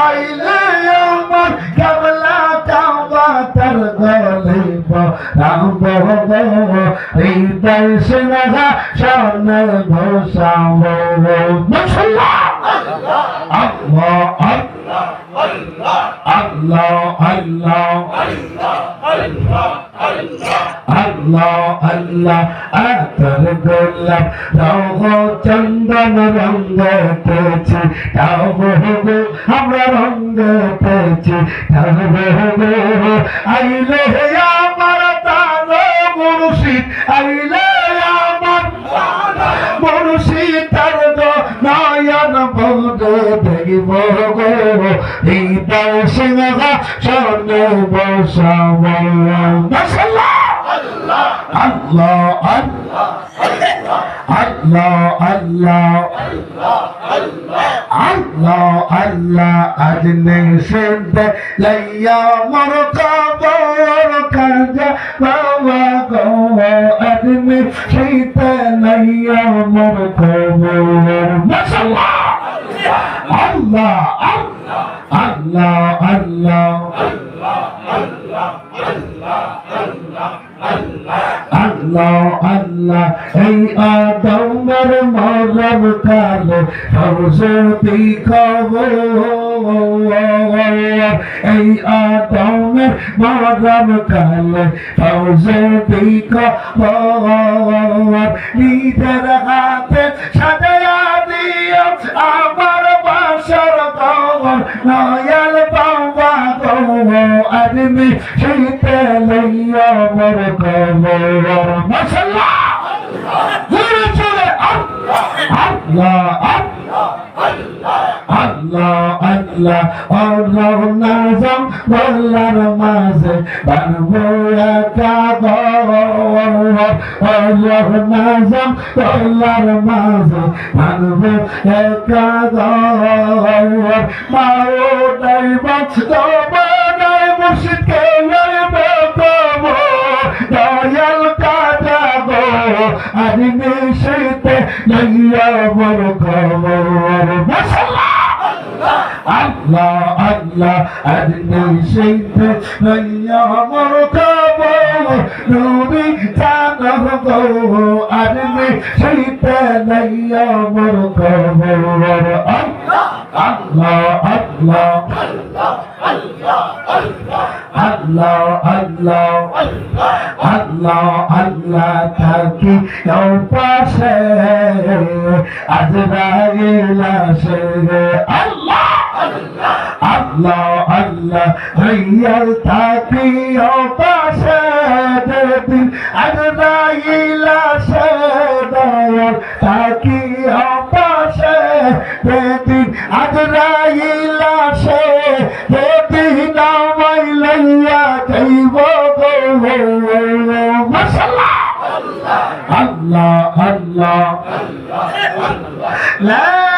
আইলে আমার কাবলা কাবা তার গলিব রাম বহব হৃদয় সিনহা শানে ঘোষাব মাশাআল্লাহ আল্লাহ আল্লাহ আল্লাহ আল্লাহ আল্লাহ আল্লাহ আতর গোলাপ রঙ চন্দন রঙেতেছি তাবহু আমরা রঙেতেছি তাবহু আইলে আমার তারা মুর্শিদ আইলে আমার মুর্শিদ তার নয়ন ভরে দেব গো হৃদয় সিংহা শোনে বসাব মাশাআল্লাহ আল্লাহ আল্লাহ আল্লাহ আল্লাহ আল্লাহ আল্লাহ আজনে সেদে লাইয়া মোর কবর কাজা বাবা গো আজনে সেদে লাইয়া মোর কবর মাশাআল্লাহ আল্লাহ আল্লাহ আল্লাহ আল্লাহ আল্লাহ আল্লাহ এই আদমের মরম কালে সরস্বতী খবর এই আদমের মরম কালে সরস্বতী খবর নিজের হাতে সাজায়া দিও আমার বাসর গৌর নয়াল বাবা গৌ আদমি শীতে লইয়া মোর কবর মাশাআল্লাহ জোরে জোরে আল্লাহ আল্লাহ আল্লাহ আল্লাহ আল্লাহ নাজম বলার মাঝে বানবো একা ঘর আল্লাহ নাজম বলার মাঝে বানবো একা ঘর মাও দাইবা তোমার মুর্শিদ কে লইবে কবর দয়াল কাজা গো আদি নিশিতে লইয়া মোর খবর মাশাআল্লাহ আল্লাহ আল্লাহ আদি নিশিতে লইয়া মোর খবর নবী জানহ গো আদি নিশিতে লইয়া মোর খবর আল্লাহ আল্লাহ আল্লাহ আল্লাহ আল্লাহ আল্লাহ আল্লাহ থাকি পাশে আজরাইল আসে আল্লাহ আল্লাহ আল্লাহ রিয়াল থাকি পাশে যেদিন আজরাইল আসে দয়াল থাকি পাশে যেদিন আজরাইল আসে যেদিন আমায় লইয়া যাইব গো মাশাআল্লাহ আল্লাহ আল্লাহ লা